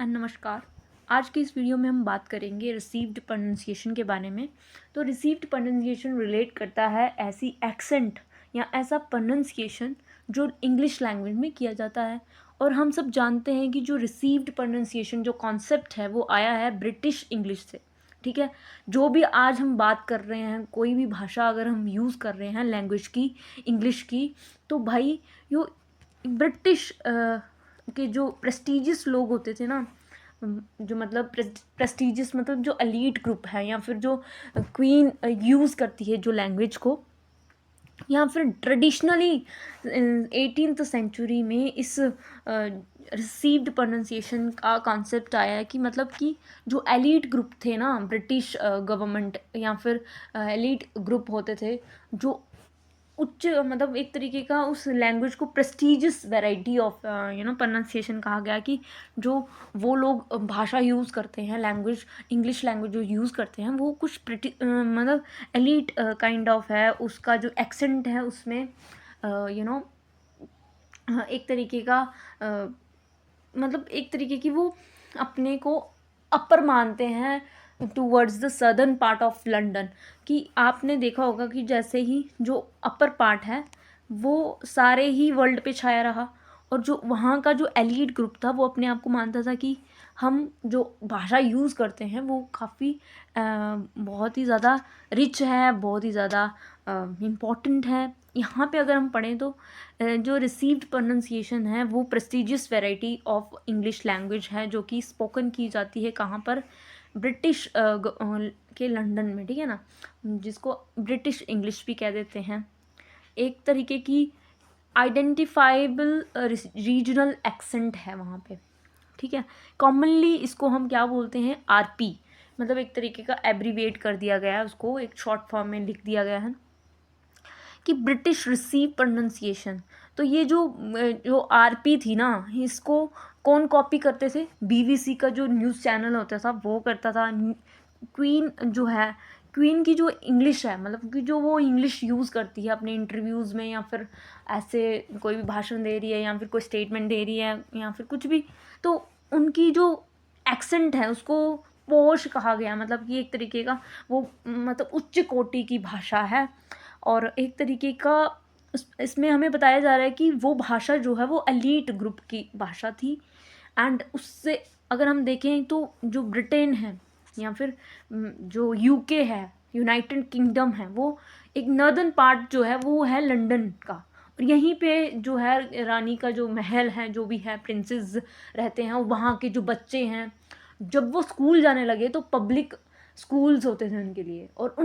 And नमस्कार। आज की इस वीडियो में हम बात करेंगे रिसीव्ड प्रोनाउंसिएशन के बारे में। तो रिसीव्ड प्रोनाउंसिएशन रिलेट करता है ऐसी एक्सेंट या ऐसा प्रोनाउंसिएशन जो इंग्लिश लैंग्वेज में किया जाता है। और हम सब जानते हैं कि जो रिसीव्ड प्रोनाउंसिएशन जो कॉन्सेप्ट है वो आया है ब्रिटिश इंग्लिश से। ठीक है, जो भी आज हम बात कर रहे हैं, कोई भी भाषा अगर हम यूज़ कर रहे हैं लैंग्वेज की, इंग्लिश की, तो भाई यो ब्रिटिश के जो प्रेस्टिजियस लोग होते थे ना, जो मतलब प्रेस्टिजियस मतलब जो एलीट ग्रुप है या फिर जो क्वीन यूज़ करती है जो लैंग्वेज को, या फिर ट्रेडिशनली 18th सेंचुरी में इस रिसीव्ड प्रोनाउंसिएशन का कॉन्सेप्ट आया है कि मतलब कि जो एलीट ग्रुप थे ना, ब्रिटिश गवर्नमेंट या फिर एलीट ग्रुप होते थे जो उच्च मतलब एक तरीके का उस लैंग्वेज को प्रेस्टिजियस वैरायटी ऑफ प्रोनाउंसिएशन कहा गया कि जो वो लोग भाषा यूज़ करते हैं, लैंग्वेज इंग्लिश लैंग्वेज जो यूज़ करते हैं वो कुछ मतलब एलीट काइंड ऑफ है। उसका जो एक्सेंट है उसमें एक तरीके का मतलब एक तरीके की वो अपने को अपर मानते हैं towards the southern part of London. कि आपने देखा होगा कि जैसे ही जो अपर पार्ट है वो सारे ही वर्ल्ड पे छाया रहा, और जो वहाँ का जो एलीट ग्रुप था वो अपने आप को मानता था कि हम जो भाषा यूज़ करते हैं वो काफ़ी बहुत ही ज़्यादा रिच है, बहुत ही ज़्यादा इम्पॉर्टेंट है। यहाँ पे अगर हम पढ़ें तो जो रिसीव्ड प्रोनाउंसिएशन है वो prestigious variety of English language है जो कि स्पोकन की जाती है कहाँ पर, ब्रिटिश के लंदन में। ठीक है ना, जिसको ब्रिटिश इंग्लिश भी कह देते हैं। एक तरीके की आइडेंटिफाइबल रीजनल एक्सेंट है वहाँ पे। ठीक है, कॉमनली इसको हम क्या बोलते हैं, आरपी, मतलब एक तरीके का एब्रीवेट कर दिया गया है, उसको एक शॉर्ट फॉर्म में लिख दिया गया है कि ब्रिटिश रिसीव प्रोनाउंसिएशन। तो ये जो आरपी थी ना, इसको कौन कॉपी करते थे, बीबीसी का जो न्यूज़ चैनल होता था वो करता था। क्वीन जो है, क्वीन की जो इंग्लिश है, मतलब कि जो वो इंग्लिश यूज़ करती है अपने इंटरव्यूज़ में, या फिर ऐसे कोई भी भाषण दे रही है या फिर कोई स्टेटमेंट दे रही है या फिर कुछ भी, तो उनकी जो एक्सेंट है उसको पोश कहा गया, मतलब कि एक तरीके का वो मतलब उच्च कोटि की भाषा है। और एक तरीके का इसमें हमें बताया जा रहा है कि वो भाषा जो है वो एलीट ग्रुप की भाषा थी। एंड उससे अगर हम देखें तो जो ब्रिटेन है या फिर जो यूके है, यूनाइटेड किंगडम है, वो एक नॉर्दर्न पार्ट जो है वो है लंदन का। और यहीं पे जो है रानी का जो महल है, जो भी है प्रिंसेस रहते हैं, वहाँ के जो बच्चे हैं जब वो स्कूल जाने लगे तो पब्लिक स्कूल्स होते थे उनके लिए, और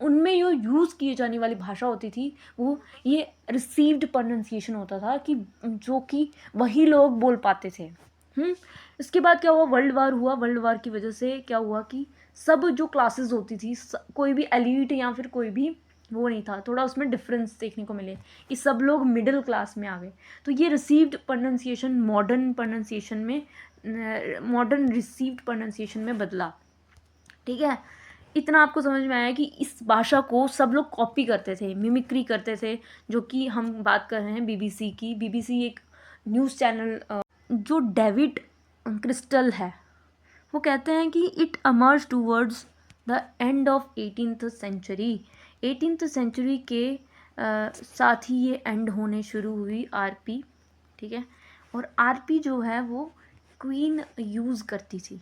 उनमें जो यूज़ किए जाने वाली भाषा होती थी वो ये रिसीव्ड प्रोनाउंसिएशन होता था कि जो कि वही लोग बोल पाते थे। इसके बाद क्या हुआ, वर्ल्ड वार हुआ। वर्ल्ड वार की वजह से क्या हुआ कि सब जो क्लासेस होती थी, कोई भी एलीट या फिर कोई भी वो नहीं था, थोड़ा उसमें डिफरेंस देखने को मिले कि सब लोग मिडिल क्लास में आ गए। तो ये रिसीव्ड प्रोनाउंसिएशन मॉडर्न प्रोनाउंसिएशन में, मॉडर्न रिसीव्ड प्रोनाउंसिएशन में बदला। ठीक है, इतना आपको समझ में आया कि इस भाषा को सब लोग कॉपी करते थे, मिमिक्री करते थे। जो कि हम बात कर रहे हैं बीबीसी की। बीबीसी एक न्यूज़ चैनल, जो डेविड क्रिस्टल है, वो कहते हैं कि it emerge towards the end of 18th century. 18th century के साथ ही ये एंड होने शुरू हुई आरपी। ठीक है, और आरपी जो है वो क्वीन यूज़ करती थी।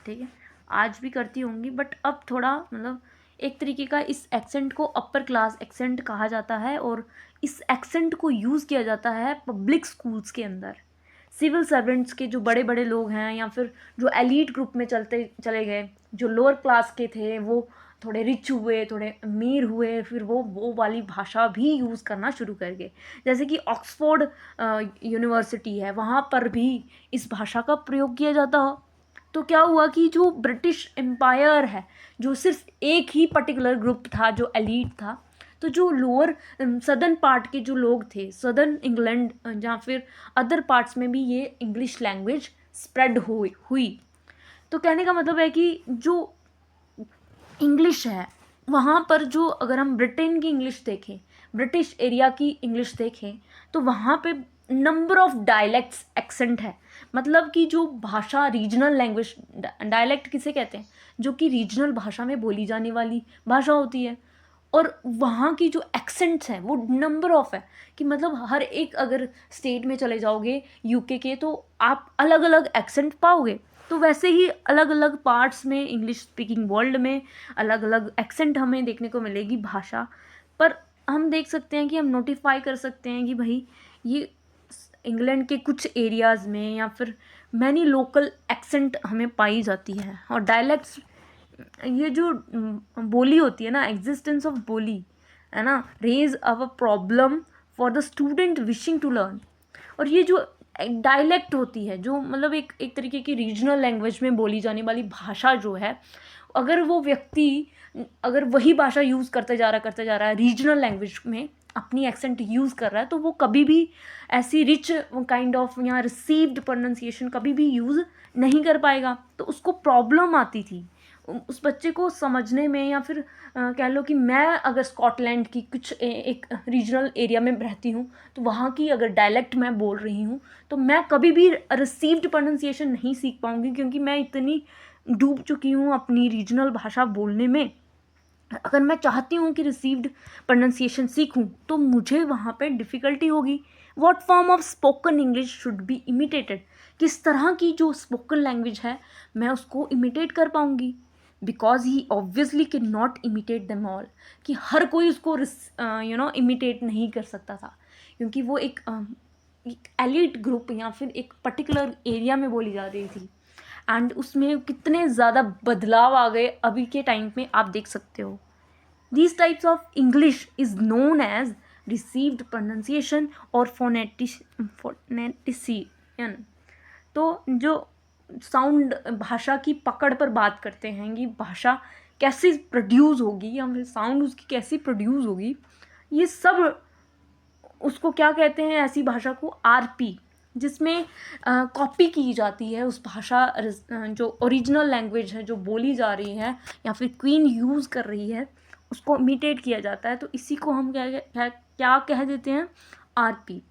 ठीक है, आज भी करती होंगी, बट अब थोड़ा मतलब एक तरीके का इस एक्सेंट को अपर क्लास एक्सेंट कहा जाता है, और इस एक्सेंट को यूज़ किया जाता है पब्लिक स्कूल्स के अंदर। सिविल सर्वेंट्स के जो बड़े बड़े लोग हैं या फिर जो एलीट ग्रुप में चले गए, जो लोअर क्लास के थे वो थोड़े रिच हुए, थोड़े अमीर हुए, फिर वो वाली भाषा भी यूज़ करना शुरू कर गए। जैसे कि ऑक्सफोर्ड यूनिवर्सिटी है, वहाँ पर भी इस भाषा का प्रयोग किया जाता हो। तो क्या हुआ कि जो ब्रिटिश एम्पायर है, जो सिर्फ एक ही पर्टिकुलर ग्रुप था जो एलीट था, तो जो लोअर सदर्न पार्ट के जो लोग थे, सदर्न इंग्लैंड या फिर अदर पार्ट्स में भी ये इंग्लिश लैंग्वेज स्प्रेड हुई। तो कहने का मतलब है कि जो इंग्लिश है वहाँ पर, जो अगर हम ब्रिटेन की इंग्लिश देखें, ब्रिटिश एरिया की इंग्लिश देखें, तो वहाँ पे नंबर ऑफ डायलेक्ट्स एक्सेंट है, मतलब कि जो भाषा रीजनल लैंग्वेज, डायलेक्ट किसे कहते हैं, जो कि रीजनल भाषा में बोली जाने वाली भाषा होती है, और वहाँ की जो एक्सेंट्स हैं वो नंबर ऑफ है, कि मतलब हर एक, अगर स्टेट में चले जाओगे यूके के तो आप अलग अलग एक्सेंट पाओगे, तो वैसे ही अलग अलग पार्ट्स में इंग्लिश स्पीकिंग वर्ल्ड में अलग अलग एक्सेंट हमें देखने को मिलेगी भाषा पर। हम देख सकते हैं कि हम नोटिफाई कर सकते हैं कि भाई ये इंग्लैंड के कुछ एरियाज़ में या फिर मैनी लोकल एक्सेंट हमें पाई जाती है। और डायलेक्ट्स, ये जो बोली होती है ना, एग्जिस्टेंस ऑफ बोली है ना, raise our problem for the student wishing to learn. और ये जो डायलेक्ट होती है, जो मतलब एक तरीके की रीजनल लैंग्वेज में बोली जाने वाली भाषा जो है, अगर वो व्यक्ति अगर वही भाषा यूज़ करते जा रहा है रीजनल लैंग्वेज में, अपनी एक्सेंट यूज़ कर रहा है, तो वो कभी भी ऐसी रिच काइंड ऑफ या रिसीव्ड प्रोनाउंसिएशन कभी भी यूज़ नहीं कर पाएगा। तो उसको प्रॉब्लम आती थी उस बच्चे को समझने में, या फिर कह लो कि मैं अगर स्कॉटलैंड की कुछ एक रीजनल एरिया में रहती हूँ, तो वहाँ की अगर डायलेक्ट मैं बोल रही हूँ, तो मैं कभी भी रिसीव्ड प्रोनाउंसिएशन नहीं सीख पाऊँगी, क्योंकि मैं इतनी डूब चुकी हूँ अपनी रीजनल भाषा बोलने में। अगर मैं चाहती हूँ कि रिसीव्ड प्रोनाउंसिएशन सीखूँ, तो मुझे वहाँ पे डिफ़िकल्टी होगी। What form of spoken English should be imitated, किस तरह की जो स्पोकन लैंग्वेज है मैं उसको इमिटेट कर पाऊँगी, because he obviously can not imitate them all, कि हर कोई उसको इमिटेट नहीं कर सकता था, क्योंकि वो एक एलिट ग्रुप या फिर एक पर्टिकुलर एरिया में बोली जा रही थी। एंड उसमें कितने ज़्यादा बदलाव आ गए अभी के टाइम में, आप देख सकते हो। These types of English is known as received pronunciation और phonetician। तो जो साउंड भाषा की पकड़ पर बात करते हैं कि भाषा कैसे प्रोड्यूस होगी या फिर साउंड उसकी कैसी प्रोड्यूस होगी, ये सब उसको क्या कहते हैं, ऐसी भाषा को आरपी, जिसमें कॉपी की जाती है उस भाषा जो ओरिजिनल लैंग्वेज है जो बोली जा रही है या फिर क्वीन यूज़ कर रही है, उसको इमिटेट किया जाता है। तो इसी को हम क्या कह देते हैं, आरपी।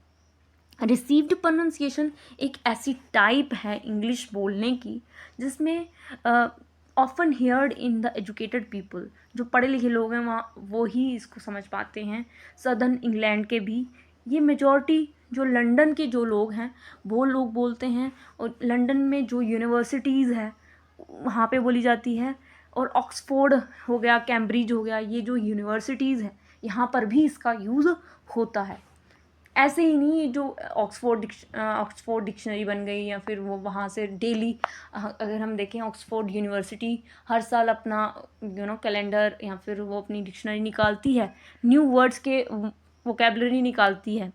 रिसीव्ड प्रोनाउंसिएशन एक ऐसी टाइप है इंग्लिश बोलने की जिसमें often heard in the educated people, जो पढ़े लिखे लोग हैं वहाँ वो ही इसको समझ पाते हैं। सदर्न इंग्लैंड के भी ये मेजॉरिटी जो लंदन के जो लोग हैं वो लोग बोलते हैं, और लंदन में जो यूनिवर्सिटीज़ है वहाँ पे बोली जाती है, और ऑक्सफोर्ड हो गया, कैम्ब्रिज हो गया, ये जो यूनिवर्सिटीज़ है यहाँ पर भी इसका यूज़ होता है। ऐसे ही नहीं जो ऑक्सफोर्ड डिक्शनरी बन गई, या फिर वो वहाँ से डेली अगर हम देखें ऑक्सफोर्ड यूनिवर्सिटी हर साल अपना कैलेंडर या फिर वो अपनी डिक्शनरी निकालती है, न्यू वर्ड्स के वोकेबलरी निकालती है।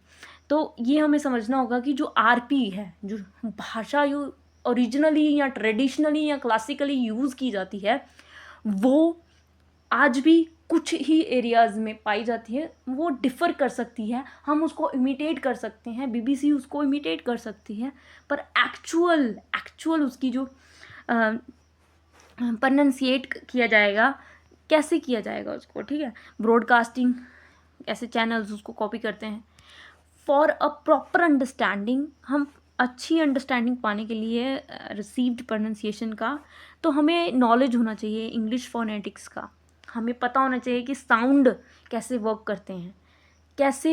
तो ये हमें समझना होगा कि जो आरपी है, जो भाषा ओरिजिनली या ट्रेडिशनली या क्लासिकली यूज़ की जाती है, वो आज भी कुछ ही एरियाज़ में पाई जाती है। वो डिफ़र कर सकती है, हम उसको इमिटेट कर सकते हैं, बीबीसी उसको इमिटेट कर सकती है, पर एक्चुअल उसकी जो प्रोनाउंसिएट किया जाएगा, कैसे किया जाएगा उसको, ठीक है। ब्रॉडकास्टिंग ऐसे चैनल्स उसको कॉपी करते हैं। फॉर अ प्रॉपर अंडरस्टैंडिंग, हम अच्छी अंडरस्टैंडिंग पाने के लिए रिसीव्ड प्रोनाउंसिएशन का, तो हमें नॉलेज होना चाहिए इंग्लिश फोनेटिक्स का। हमें पता होना चाहिए कि साउंड कैसे वर्क करते हैं, कैसे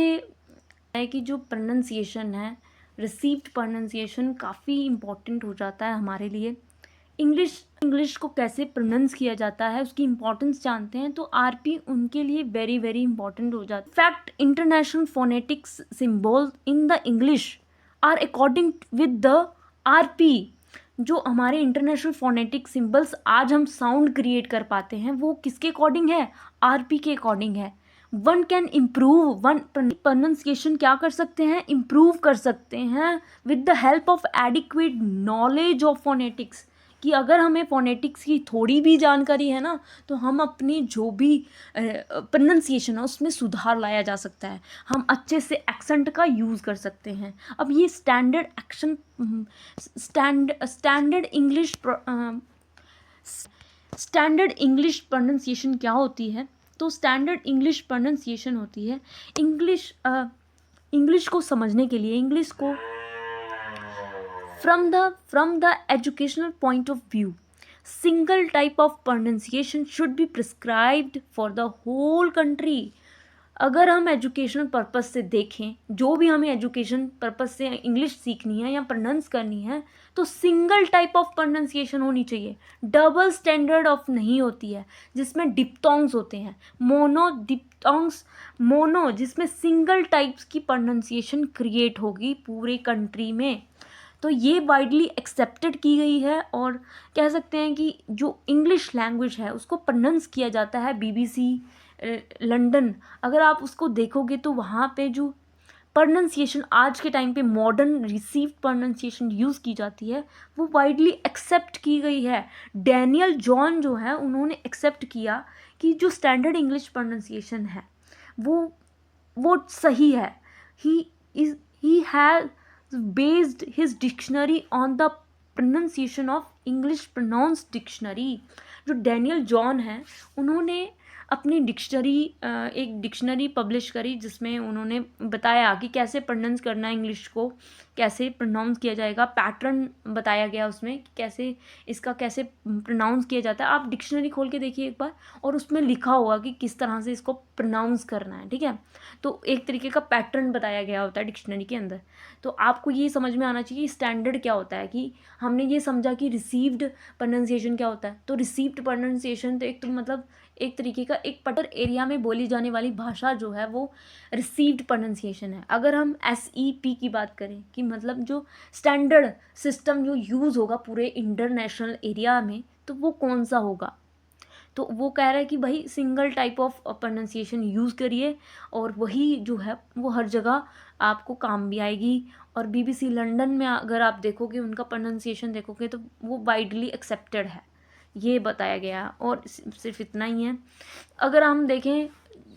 है कि जो प्रोनाउंसिएशन है, रिसीव्ड प्रोनाउंसिएशन काफ़ी इम्पॉर्टेंट हो जाता है हमारे लिए। इंग्लिश को कैसे प्रोनाउंस किया जाता है उसकी इम्पोर्टेंस जानते हैं, तो आरपी उनके लिए वेरी वेरी इंपॉर्टेंट हो जाता है। Fact, international phonetics symbols in the English are according with the RP. जो हमारे इंटरनेशनल फोनेटिक सिंबल्स आज हम साउंड क्रिएट कर पाते हैं, वो किसके अकॉर्डिंग है, आरपी के अकॉर्डिंग है। One can improve, one pronunciation क्या कर सकते हैं, इम्प्रूव कर सकते हैं with the help of adequate knowledge of phonetics. कि अगर हमें फोनेटिक्स की थोड़ी भी जानकारी है ना, तो हम अपनी जो भी प्रोनाउंसिएशन है उसमें सुधार लाया जा सकता है, हम अच्छे से एक्सेंट का यूज़ कर सकते हैं। अब ये स्टैंडर्ड इंग्लिश प्रोनाउंसिएशन क्या होती है, तो स्टैंडर्ड इंग्लिश प्रोनाउंसिएशन होती है इंग्लिश इंग्लिश को समझने के लिए, इंग्लिश को from the educational point of view, single type of pronunciation should be prescribed for the whole country. अगर हम एजुकेशनल पर्पस से देखें, जो भी हमें एजुकेशन पर्पस से इंग्लिश सीखनी है या प्रोनाउंस करनी है, तो सिंगल टाइप ऑफ प्रोनाउंसिएशन होनी चाहिए, डबल स्टैंडर्ड ऑफ नहीं होती है जिसमें डिप्थोंग्स होते हैं, मोनो डिप्थोंग्स, मोनो जिसमें सिंगल टाइप्स की प्रोनाउंसिएशन क्रिएट होगी पूरे कंट्री में। तो ये वाइडली एक्सेप्टेड की गई है और कह सकते हैं कि जो इंग्लिश लैंग्वेज है उसको प्रोनाउंस किया जाता है BBC लंदन। अगर आप उसको देखोगे तो वहाँ पे जो प्रोनाउंसिएशन आज के टाइम पे मॉडर्न रिसीव्ड प्रोनाउंसिएशन यूज़ की जाती है वो वाइडली एक्सेप्ट की गई है। डैनियल जॉन जो है उन्होंने एक्सेप्ट किया कि जो स्टैंडर्ड इंग्लिश प्रोनाउंसिएशन है वो सही है। He has based his dictionary on the pronunciation of English pronounced dictionary। जो डैनियल जॉन है उन्होंने अपनी एक डिक्शनरी पब्लिश करी जिसमें उन्होंने बताया कि कैसे प्रोनाउंस करना है, इंग्लिश को कैसे प्रोनाउंस किया जाएगा, पैटर्न बताया गया उसमें कि कैसे प्रोनाउंस किया जाता है। आप डिक्शनरी खोल के देखिए एक बार और उसमें लिखा होगा कि किस तरह से इसको प्रोनाउंस करना है, ठीक है। तो एक तरीके का पैटर्न बताया गया होता है डिक्शनरी के अंदर। तो आपको ये समझ में आना चाहिए स्टैंडर्ड क्या होता है। कि हमने ये समझा कि रिसीव्ड प्रोनाउंसिएशन क्या होता है, तो रिसीव्ड प्रोनाउंसिएशन तो मतलब एक तरीके का एक पर्टिकुलर एरिया में बोली जाने वाली भाषा जो है वो रिसीव्ड प्रोनाउंसिएशन है। अगर हम SEP की बात करें कि मतलब जो स्टैंडर्ड सिस्टम जो यूज़ होगा पूरे इंटरनेशनल एरिया में, तो वो कौन सा होगा, तो वो कह रहा है कि भाई single type of pronunciation use करिए और वही जो है वो हर जगह आपको काम भी आएगी। और BBC लंदन में अगर आप देखोगे उनका प्रोनाउंसिएशन देखोगे तो वो वाइडली एक्सेप्टेड है, ये बताया गया। और सिर्फ इतना ही है। अगर हम देखें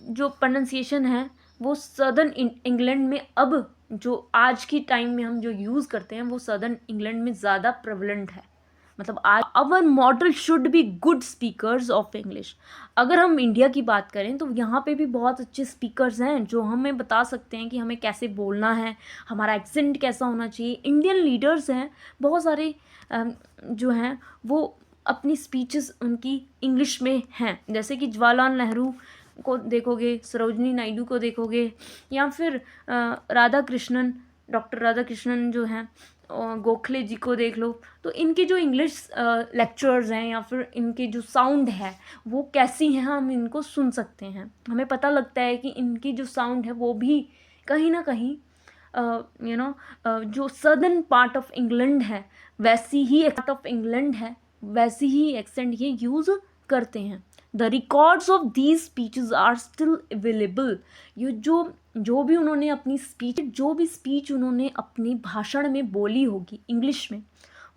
जो प्रोनाउंसिएशन है वो सदर्न इंग्लैंड में, अब जो आज की टाइम में हम जो यूज़ करते हैं वो सदर्न इंग्लैंड में ज़्यादा प्रेवलेंट है। मतलब आज our model should be good speakers of English. अगर हम इंडिया की बात करें तो यहाँ पे भी बहुत अच्छे स्पीकर्स हैं जो हमें बता सकते हैं कि हमें कैसे बोलना है, हमारा एक्सेंट कैसा होना चाहिए। इंडियन लीडर्स हैं बहुत सारे जो हैं वो अपनी स्पीचेस उनकी इंग्लिश में हैं, जैसे कि जवाहरलाल नेहरू को देखोगे, सरोजनी नायडू को देखोगे, या फिर डॉक्टर राधा कृष्णन जो हैं, गोखले जी को देख लो। तो इनके जो इंग्लिश लेक्चर्स हैं या फिर इनके जो साउंड है वो कैसी हैं, हम इनको सुन सकते हैं। हमें पता लगता है कि इनकी जो साउंड है वो भी कहीं ना कहीं जो सदर्न पार्ट ऑफ इंग्लैंड है वैसी ही पार्ट ऑफ इंग्लैंड है वैसी ही एक्सेंट ये यूज़ करते हैं। The records of these speeches are still available. ये जो भी उन्होंने अपनी स्पीच उन्होंने अपनी भाषण में बोली होगी इंग्लिश में,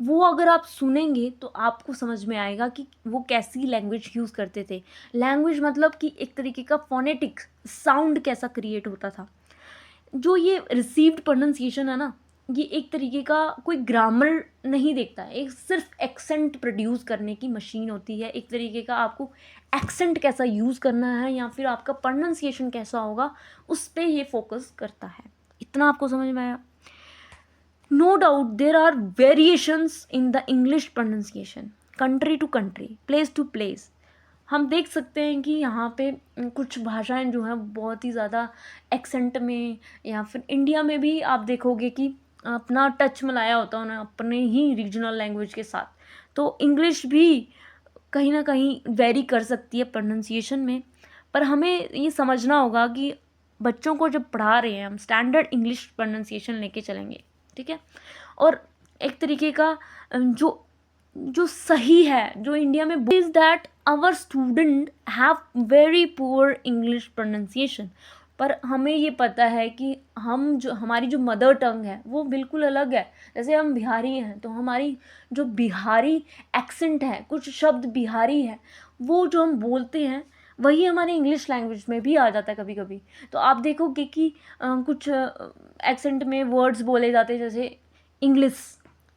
वो अगर आप सुनेंगे तो आपको समझ में आएगा कि वो कैसी लैंग्वेज यूज़ करते थे। लैंग्वेज मतलब कि एक तरीके का फोनेटिक साउंड कैसा क्रिएट होता था। जो ये रिसीव्ड प्रोनाउंसिएशन है ना, ये एक तरीके का कोई ग्रामर नहीं देखता है, एक सिर्फ एक्सेंट प्रोड्यूस करने की मशीन होती है। एक तरीके का आपको एक्सेंट कैसा यूज़ करना है या फिर आपका प्रोनाउंसिएशन कैसा होगा उस पर ये फोकस करता है। इतना आपको समझ में आया? No doubt there are variations in the English pronunciation country to country, place to place. हम देख सकते हैं कि यहाँ पे कुछ भाषाएं जो हैं बहुत ही ज़्यादा एक्सेंट में, या फिर इंडिया में भी आप देखोगे कि अपना टच मिलाया होता है उन्हें अपने ही रीजनल लैंग्वेज के साथ। तो इंग्लिश भी कहीं ना कहीं वेरी कर सकती है प्रोनाउंसिएशन में, पर हमें ये समझना होगा कि बच्चों को जब पढ़ा रहे हैं हम स्टैंडर्ड इंग्लिश प्रोनाउंसिएशन लेके चलेंगे, ठीक है। और एक तरीके का जो सही है जो इंडिया में is that our student have very poor English pronunciation. पर हमें ये पता है कि हमारी जो मदर टंग है वो बिल्कुल अलग है। जैसे हम बिहारी हैं तो हमारी जो बिहारी एक्सेंट है, कुछ शब्द बिहारी है, वो जो हम बोलते हैं वही हमारे इंग्लिश लैंग्वेज में भी आ जाता है कभी कभी। तो आप देखोगे कि कुछ एक्सेंट में वर्ड्स बोले जाते हैं, जैसे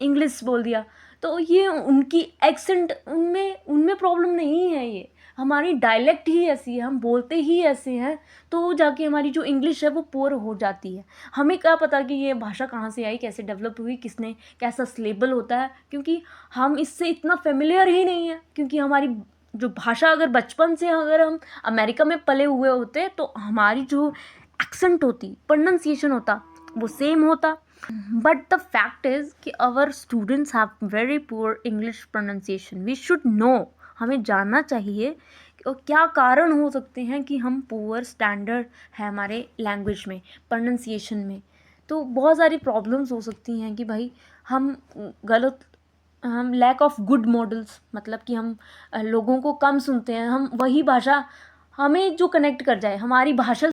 इंग्लिश बोल दिया, तो ये उनकी एक्सेंट उनमें प्रॉब्लम नहीं है। ये हमारी डायलेक्ट ही ऐसी है, हम बोलते ही ऐसे हैं, तो जाके हमारी जो इंग्लिश है वो पुअर हो जाती है। हमें क्या पता कि ये भाषा कहाँ से आई, कैसे डेवलप हुई, किसने, कैसा सिलेबल होता है, क्योंकि हम इससे इतना फेमिलियर ही नहीं है। क्योंकि हमारी जो भाषा, अगर बचपन से अगर हम अमेरिका में पले हुए होते तो हमारी जो एक्सेंट होती, प्रोनंसिएशन होता, वो सेम होता। बट द फैक्ट इज़ कि our students have very poor English pronunciation. We should know, हमें जानना चाहिए कि क्या कारण हो सकते हैं कि हम पुअर स्टैंडर्ड है हमारे लैंग्वेज में, प्रोनंसिएशन में। तो बहुत सारी प्रॉब्लम्स हो सकती हैं कि भाई हम हम लैक ऑफ गुड मॉडल्स, मतलब कि हम लोगों को कम सुनते हैं, हम वही भाषा, हमें जो कनेक्ट कर जाए, हमारी भाषा